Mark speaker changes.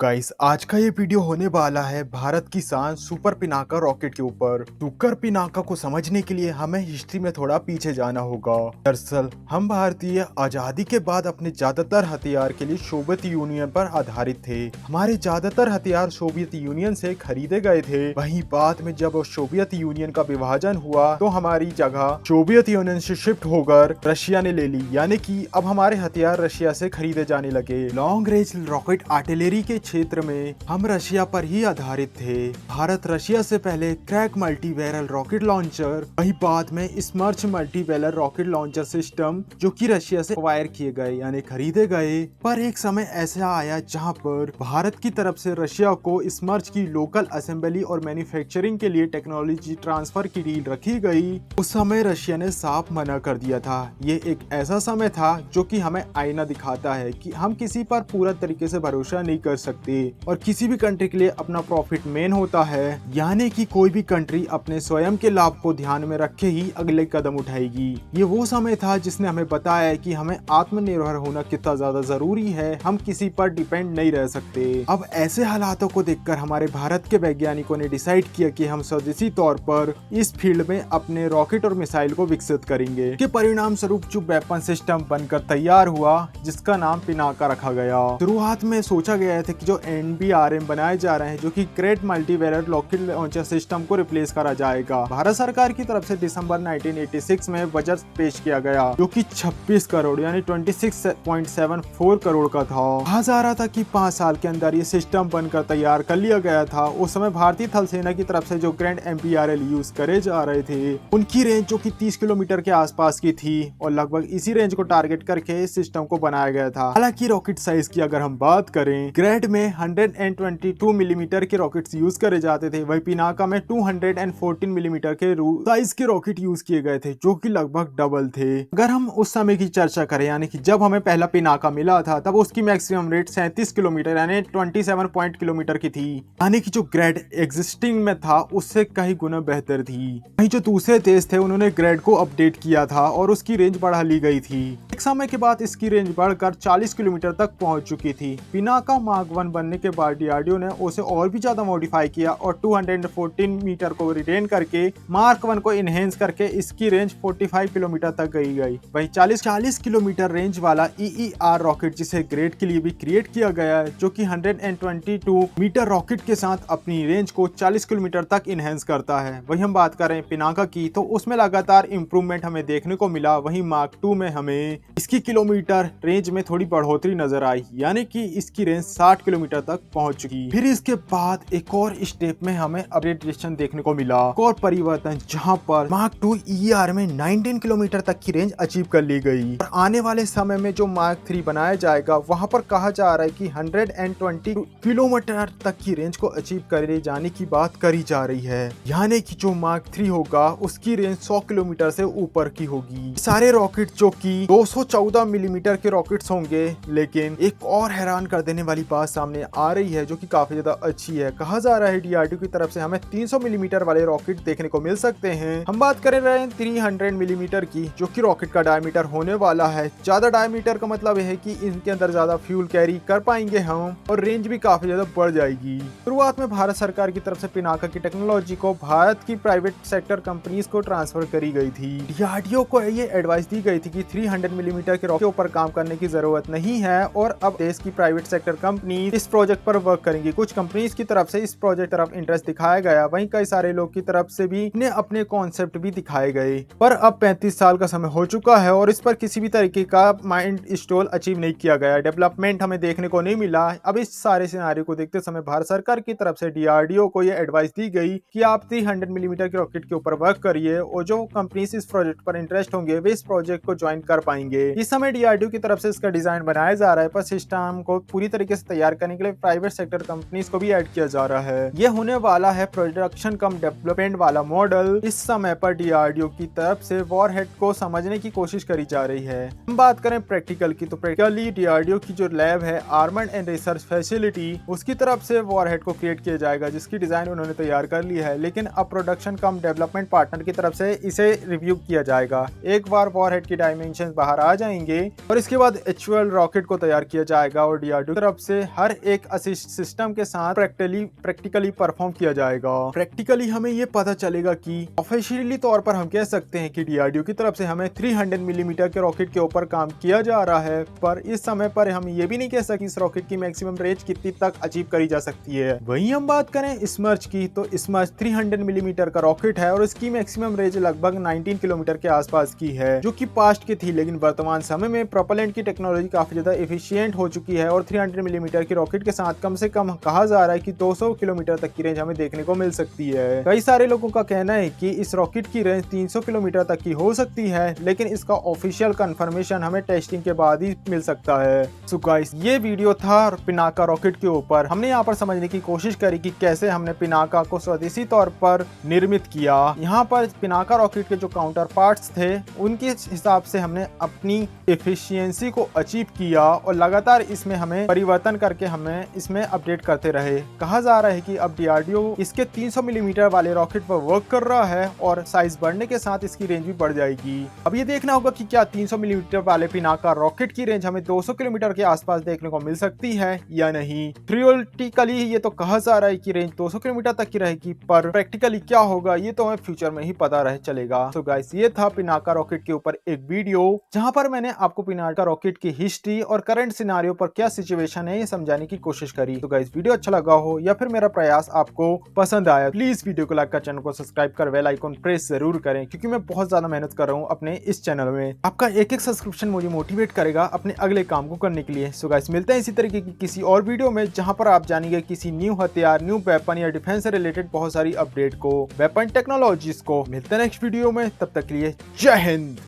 Speaker 1: Guys आज का ये वीडियो होने वाला है भारत की शान सुपर पिनाका रॉकेट के ऊपर। सुपर पिनाका को समझने के लिए हमें हिस्ट्री में थोड़ा पीछे जाना होगा। दरअसल हम भारतीय आजादी के बाद अपने ज्यादातर हथियार के लिए सोवियत यूनियन पर आधारित थे। हमारे ज्यादातर हथियार सोवियत यूनियन से खरीदे गए थे। वहीं बाद में जब सोवियत यूनियन का विभाजन हुआ तो हमारी जगह सोवियत यूनियन से शिफ्ट होकर रशिया ने ले ली, यानी कि अब हमारे हथियार रशिया से खरीदे जाने लगे। लॉन्ग रेंज रॉकेट आर्टिलरी के क्षेत्र में हम रशिया पर ही आधारित थे। भारत रशिया से पहले crack multi barrel rocket launcher, वही बाद में स्मर्च multi barrel rocket launcher system जो कि रशिया से एक्वायर किए गए यानी खरीदे गए। पर एक समय ऐसा आया जहां पर भारत की तरफ से रशिया को स्मर्च की लोकल असेंबली और मैन्युफैक्चरिंग के लिए टेक्नोलॉजी ट्रांसफर की डील रखी गई। उस समय रशिया ने साफ मना कर दिया था। ये एक ऐसा समय था जो कि हमें आईना दिखाता है कि हम किसी पर पूरा तरीके से भरोसा नहीं कर सकते और किसी भी कंट्री के लिए अपना प्रॉफिट मेन होता है, यानी कि कोई भी कंट्री अपने स्वयं के लाभ को ध्यान में रखे ही अगले कदम उठाएगी। ये वो समय था जिसने हमें बताया कि हमें आत्मनिर्भर होना कितना ज्यादा जरूरी है, हम किसी पर डिपेंड नहीं रह सकते। अब ऐसे हालातों को देखकर हमारे भारत के वैज्ञानिकों ने डिसाइड किया कि हम स्वदेशी तौर पर इस फील्ड में अपने रॉकेट और मिसाइल को विकसित करेंगे। के परिणाम स्वरूप जो वेपन सिस्टम बनकर तैयार हुआ जिसका नाम पिनाका रखा गया। शुरुआत में सोचा गया था कि जो NBRM बनाए जा रहे हैं जो कि great multi barrel rocket launcher system को रिप्लेस करा जाएगा। भारत सरकार की तरफ से दिसंबर 1986 में बजट पेश किया गया जो कि 26 करोड़ यानी 26.74 करोड़ का था। कहा जा रहा था कि 5 साल के अंदर ये सिस्टम बनकर तैयार कर लिया गया था। उस समय भारतीय थल सेना की तरफ से जो ग्रैंड MBRL यूज करे जा रहे थे उनकी रेंज जो कि 30 किलोमीटर के आसपास की थी और लगभग इसी रेंज को टारगेट करके इस सिस्टम को बनाया गया था। हालांकि रॉकेट साइज की अगर हम बात करें, ग्रेड में 122 मिलीमीटर के रॉकेट्स यूज करे जाते थे, वही पिनाका में 214 मिलीमीटर के साइज के रॉकेट यूज किए गए थे जो कि लगभग डबल थे। अगर हम उस समय की चर्चा करें यानी कि जब हमें पहला पिनाका मिला था तब उसकी मैक्सिमम रेट 37 किलोमीटर यानी 27 किलोमीटर की थी, यानी कि जो ग्रेड एग्जिस्टिंग में था उससे कहीं गुना बेहतर थी। वहीं जो दूसरे देश थे उन्होंने ग्रेड को अपडेट किया था और उसकी रेंज बढ़ा ली गई थी। एक समय के बाद इसकी रेंज बढ़कर 40 किलोमीटर तक पहुंच चुकी थी। पिनाका मार्क 1 बनने के बाद डीआरडीओ ने उसे और भी ज्यादा मॉडिफाई किया और 214 मीटर को रिटेन करके मार्क 1 को इनहेंस करके इसकी रेंज 45 किलोमीटर तक गई। वहीं 40 किलोमीटर रेंज वाला EER रॉकेट जिसे ग्रेड के लिए भी क्रिएट किया गया है जो कि 122 मीटर रॉकेट के साथ अपनी रेंज को 40 किलोमीटर तक इनहेंस करता है। वही हम बात करें पिनाका की तो उसमें लगातार इंप्रूवमेंट हमें देखने को मिला। वहीं मार्क 2 में हमें इसकी किलोमीटर रेंज में थोड़ी बढ़ोतरी नजर आई, यानी कि इसकी रेंज 60 किलोमीटर तक पहुंच चुकी। फिर इसके बाद एक और स्टेप में हमें अपग्रेडेशन देखने को मिला, एक और परिवर्तन जहां पर मार्क 2 ER में 19 किलोमीटर तक की रेंज अचीव कर ली गई। और आने वाले समय में जो मार्क 3 बनाया जाएगा वहां पर कहा जा रहा है कि 120 किलोमीटर तक की रेंज को अचीव करे जाने की बात करी जा रही है, यानी कि जो मार्क 3 होगा उसकी रेंज 100 किलोमीटर से ऊपर की होगी। सारे रॉकेट जो कि 214 मिलीमीटर के रॉकेट्स होंगे, लेकिन एक और हैरान कर देने वाली बात सामने आ रही है जो कि काफी ज्यादा अच्छी है। कहा जा रहा है डीआरडीओ की तरफ से हमें 300 मिलीमीटर वाले रॉकेट देखने को मिल सकते हैं। हम बात कर रहे हैं 300 मिलीमीटर की जो कि रॉकेट का डायमीटर होने वाला है। ज्यादा डायमीटर का मतलब है कि इनके अंदर ज्यादा फ्यूल कैरी कर पाएंगे हम और रेंज भी काफी ज्यादा बढ़ जाएगी। शुरुआत में भारत सरकार की तरफ से पिनाका की टेक्नोलॉजी को भारत की प्राइवेट सेक्टर कंपनीज को ट्रांसफर करी गई थी। डीआरडीओ को ये एडवाइस दी गई थी कि 300 मिलीमीटर के रॉकेट के ऊपर काम करने की जरूरत नहीं है और अब देश की प्राइवेट सेक्टर कंपनी इस प्रोजेक्ट पर वर्क करेंगी। कुछ कंपनीज की तरफ से इस प्रोजेक्ट तरफ इंटरेस्ट दिखाया गया, वहीं कई सारे लोग की तरफ से भी अपने कॉन्सेप्ट भी दिखाए गए। पर अब 35 साल का समय हो चुका है और इस पर किसी भी तरीके का माइंड स्टोल अचीव नहीं किया गया, डेवलपमेंट हमें देखने को नहीं मिला। अब इस सारे सिनारियो को देखते समय भारत सरकार की तरफ से डीआरडीओ को यह एडवाइस दी गई कि आप 300 मिलीमीटर के रॉकेट के ऊपर वर्क करिए और जो कंपनीज इस प्रोजेक्ट पर इंटरेस्ट होंगे वे इस प्रोजेक्ट को ज्वाइन कर पाएंगे। इस समय डीआरडीओ की तरफ से इसका डिजाइन बनाया जा रहा है, पर सिस्टम को पूरी तरीके से तैयार करने के लिए प्राइवेट सेक्टर कंपनीज को भी ऐड किया जा रहा है। ये होने वाला है प्रोडक्शन कम डेवलपमेंट वाला मॉडल। इस समय पर डीआरडीओ की तरफ से वॉरहेड को समझने की कोशिश करी जा रही है। हम बात करें प्रैक्टिकल की तो प्रैक्टिकली डीआरडीओ की जो लैब है आर्मर्ड एंड रिसर्च फैसिलिटी उसकी तरफ से वॉरहेड को क्रिएट किया जाएगा जिसकी डिजाइन उन्होंने तैयार कर ली है, लेकिन अब प्रोडक्शन कम डेवलपमेंट पार्टनर की तरफ से इसे रिव्यू किया जाएगा। एक बार वॉरहेड की डायमेंशन बाहर पर आ जाएंगे और इसके बाद एक्चुअल रॉकेट को तैयार किया जाएगा और डीआरडीओ की तरफ से हर एक असिस्ट सिस्टम के साथ प्रैक्टिकली परफॉर्म किया जाएगा। प्रैक्टिकली हमें ये पता चलेगा कि ऑफिशियली तौर पर हम कह सकते हैं कि डीआरडीओ की तरफ से हमें 300 मिलीमीटर के रॉकेट के ऊपर काम किया जा रहा है, पर इस समय पर हम ये भी नहीं कह सकते इस रॉकेट की मैक्सिमम रेंज कितनी तक अचीव करी जा सकती है। वहीं हम बात करें स्मर्च की, तो स्मर्च 300 मिलीमीटर का रॉकेट है और इसकी मैक्सिमम रेंज लगभग 19 किलोमीटर के आसपास की है, जो कि पास्ट की थी, लेकिन वर्तमान समय में प्रोपेलेंट की टेक्नोलॉजी काफी ज्यादा एफिशिएंट हो चुकी है और 300 मिलीमीटर की रॉकेट के साथ कम से कम कहा जा रहा है कि 200 किलोमीटर तक की रेंज हमें देखने को मिल सकती है। कई सारे लोगों का कहना है कि इस रॉकेट की रेंज 300 किलोमीटर तक की हो सकती है, लेकिन इसका ऑफिशियल कंफर्मेशन हमें टेस्टिंग के बाद ही मिल सकता है। सो गाइस, ये वीडियो था पिनाका रॉकेट के ऊपर। हमने यहाँ पर समझने की कोशिश करी कि कैसे हमने पिनाका को स्वदेशी तौर पर निर्मित किया। यहाँ पर पिनाका रॉकेट के जो काउंटर पार्ट्स थे उनके हिसाब से हमने अपनी एफिशिएंसी को अचीव किया और लगातार इसमें हमें परिवर्तन करके हमें इसमें अपडेट करते रहे। कहा जा रहा है कि अब डीआरडीओ इसके 300 मिलीमीटर वाले रॉकेट पर वर्क कर रहा है और साइज बढ़ने के साथ इसकी रेंज भी बढ़ जाएगी। अब ये देखना होगा कि क्या 300 मिलीमीटर वाले पिनाका रॉकेट की रेंज हमें 200 किलोमीटर के आसपास देखने को मिल सकती है या नहीं। थियोरेटिकली ये तो कहा जा रहा है कि रेंज 200 किलोमीटर तक की रहेगी, पर प्रैक्टिकली क्या होगा ये तो हमें फ्यूचर में ही पता रह चलेगा। तो गाइस, ये था पिनाका रॉकेट के ऊपर एक वीडियो जहां पर मैंने आपको पिनाका रॉकेट की हिस्ट्री और करंट सिनेरियो पर क्या सिचुएशन है ये समझाने की कोशिश करी। तो गाइस, वीडियो अच्छा लगा हो या फिर मेरा प्रयास आपको पसंद आया, प्लीज वीडियो को लाइक कर, चैनल को सब्सक्राइब कर, बेल आइकन प्रेस जरूर करें, क्योंकि मैं बहुत ज्यादा मेहनत कर रहा हूँ अपने इस चैनल में। आपका एक एक सब्सक्रिप्शन मुझे मोटिवेट करेगा अपने अगले काम को करने के लिए। सो गाइस, मिलते हैं इसी तरीके की किसी और वीडियो में जहां पर आप जानेंगे किसी न्यू हथियार, न्यू वेपन या डिफेंस से रिलेटेड बहुत सारी अपडेट को, वेपन टेक्नोलॉजीज को। मिलते हैं नेक्स्ट वीडियो में, तब तक के लिए जय हिंद।